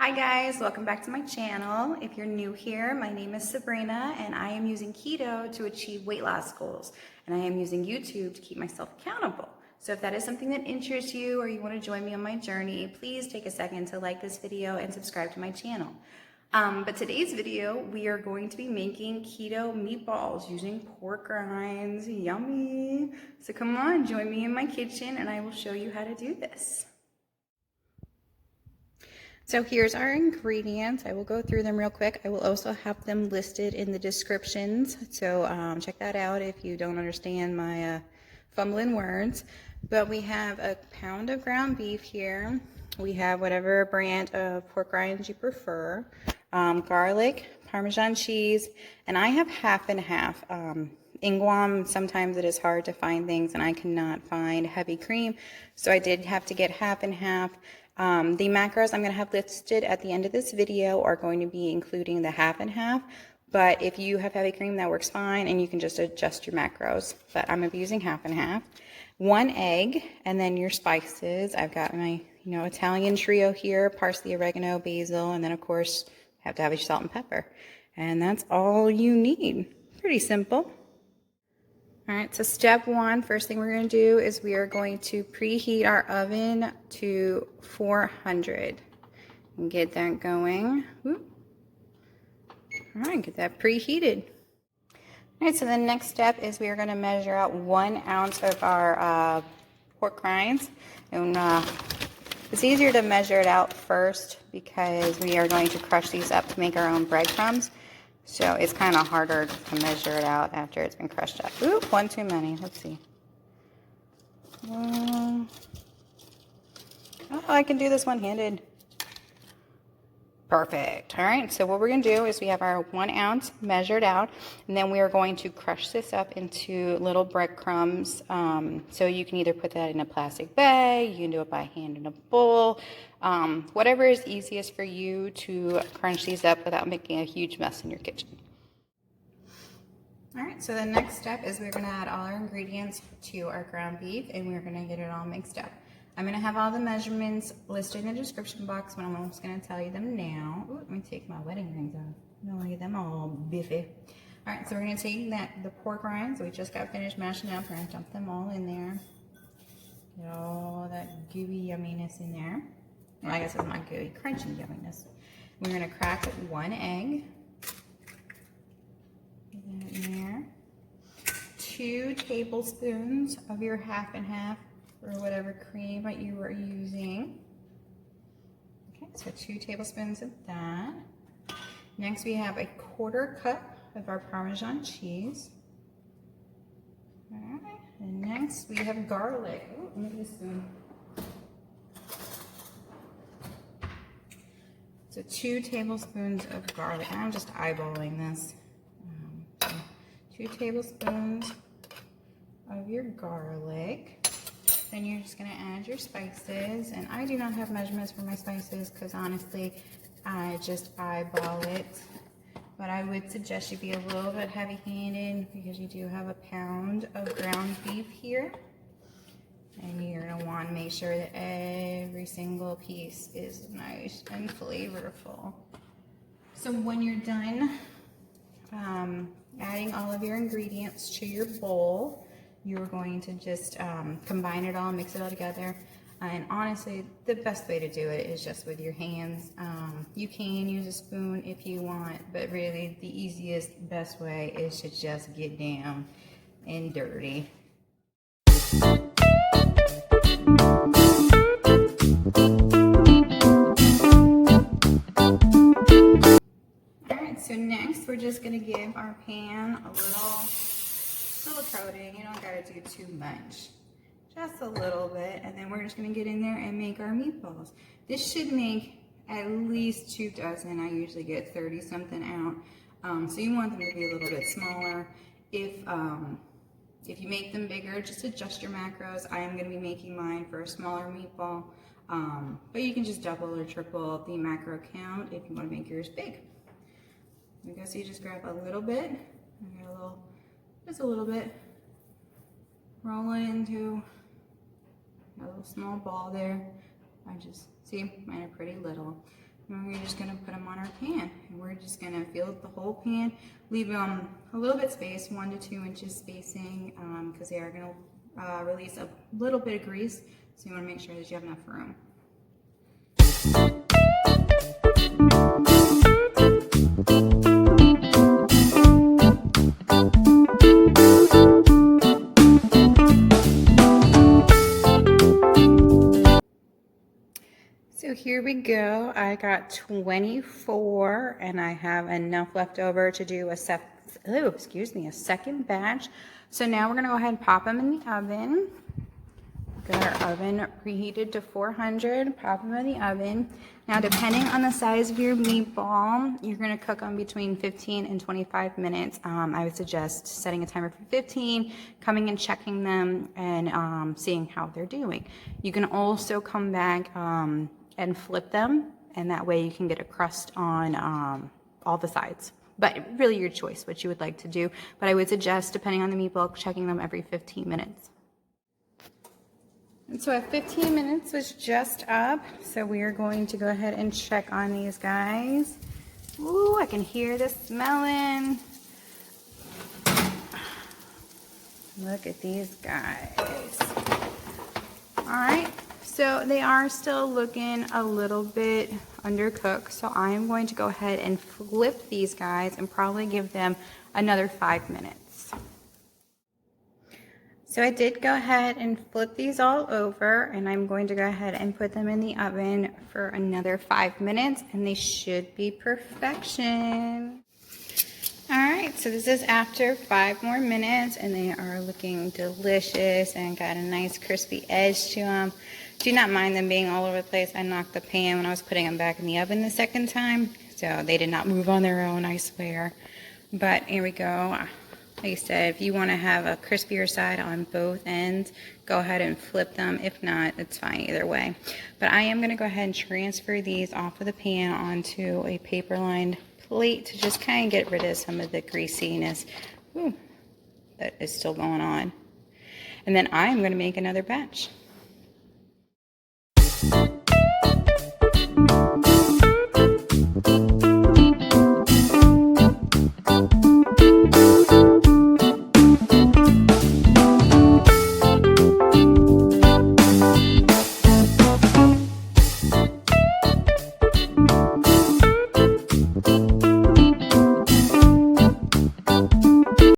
Hi guys, welcome back to my channel. If you're new here, my name is Sabrina and I am using keto to achieve weight loss goals. And I am using YouTube to keep myself accountable. So if that is something that interests you or you want to join me on my journey, please take a second to like this video and subscribe to my channel. But today's video, we are going to be making keto meatballs using pork rinds. Yummy! So come on, join me in my kitchen and I will show you how to do this. So here's our ingredients. I will go through them real quick. I will also have them listed in the descriptions. So check that out if you don't understand my fumbling words. But we have a pound of ground beef here. We have whatever brand of pork rinds you prefer. Garlic, Parmesan cheese, and I have half and half. In Guam, sometimes it is hard to find things and I cannot find heavy cream. So I did have to get half and half. The macros I'm going to have listed at the end of this video are going to be including the half and half, but if you have heavy cream, that works fine and you can just adjust your macros, but I'm going to be using half and half. 1 egg, and then your spices. I've got my Italian trio here: parsley, oregano, basil, and then of course have to have your salt and pepper. And that's all you need. Pretty simple. All right, so step one, first thing we're going to do is we are going to preheat our oven to 400 and get that going. All right, get that preheated. All right, so the next step is we are going to measure out 1 ounce of our pork rinds. And it's easier to measure it out first because we are going to crush these up to make our own breadcrumbs. So it's kind of harder to measure it out after it's been crushed up. Ooh, 1 too many. Let's see. Oh, I can do this one-handed. Perfect. All right, so what we're going to do is we have our 1 ounce measured out, and then we are going to crush this up into little breadcrumbs. So you can either put that in a plastic bag, you can do it by hand in a bowl, whatever is easiest for you to crunch these up without making a huge mess in your kitchen. All right, so the next step is we're going to add all our ingredients to our ground beef, and we're going to get it all mixed up. I'm going to have all the measurements listed in the description box, but I'm almost going to tell you them now. Ooh, let me take my wedding rings off. I don't want to get them all biffy. All right, so we're going to take the pork rinds we just got finished mashing up. We're going to dump them all in there. Get all that gooey yumminess in there. Well, I guess it's not gooey, crunchy yumminess. We're going to crack 1 egg. Put that in there. 2 tablespoons of your half and half, or whatever cream that you were using. Okay, so 2 tablespoons of that. Next we have a 1/4 cup of our Parmesan cheese. All right, and next we have garlic. Oh, let me get a spoon. So 2 tablespoons of garlic. I'm just eyeballing this. So 2 tablespoons of your garlic. Then you're just going to add your spices, and I do not have measurements for my spices because honestly I just eyeball it, but I would suggest you be a little bit heavy-handed because you do have a pound of ground beef here, and you're going to want to make sure that every single piece is nice and flavorful. So when you're done adding all of your ingredients to your bowl, you're going to just combine it all, mix it all together. And honestly, the best way to do it is just with your hands. You can use a spoon if you want, but really the easiest, best way is to just get down and dirty. Alright, so next we're just going to give our pan a little coating. You don't got to do too much, just a little bit, and then we're just going to get in there and make our meatballs. This should make at least 2 dozen. I usually get 30 something out, so you want them to be a little bit smaller. If you make them bigger, just adjust your macros. I am going to be making mine for a smaller meatball, but you can just double or triple the macro count if you want to make yours big. Okay, so you just grab a little bit, just a little bit, roll it into a little small ball there. I just, see, mine are pretty little. And we're just gonna put them on our pan. And we're just gonna fill up the whole pan. Leave them a little bit space, 1 to 2 inches spacing, because they are gonna release a little bit of grease. So you wanna make sure that you have enough room. So here we go. I got 24 and I have enough left over to do a second batch. So now we're gonna go ahead and pop them in the oven. Get our oven preheated to 400, pop them in the oven. Now depending on the size of your meatball, you're gonna cook them between 15 and 25 minutes. I would suggest setting a timer for 15, coming and checking them and seeing how they're doing. You can also come back and flip them, and that way you can get a crust on all the sides. But really your choice, what you would like to do. But I would suggest, depending on the meatball, checking them every 15 minutes. And so at 15 minutes was just up, so we are going to go ahead and check on these guys. Ooh, I can hear the smelling. Look at these guys. All right. So they are still looking a little bit undercooked. So I am going to go ahead and flip these guys and probably give them another 5 minutes. So I did go ahead and flip these all over, and I'm going to go ahead and put them in the oven for another 5 minutes, and they should be perfection. All right, so this is after 5 more minutes, and they are looking delicious and got a nice crispy edge to them. Do not mind them being all over the place. I knocked the pan when I was putting them back in the oven the second time, so they did not move on their own, I swear. But here we go. Like I said, if you want to have a crispier side on both ends, go ahead and flip them. If not, it's fine either way. But I am going to go ahead and transfer these off of the pan onto a paper-lined plate to just kind of get rid of some of the greasiness that is still going on. And then I am going to make another batch.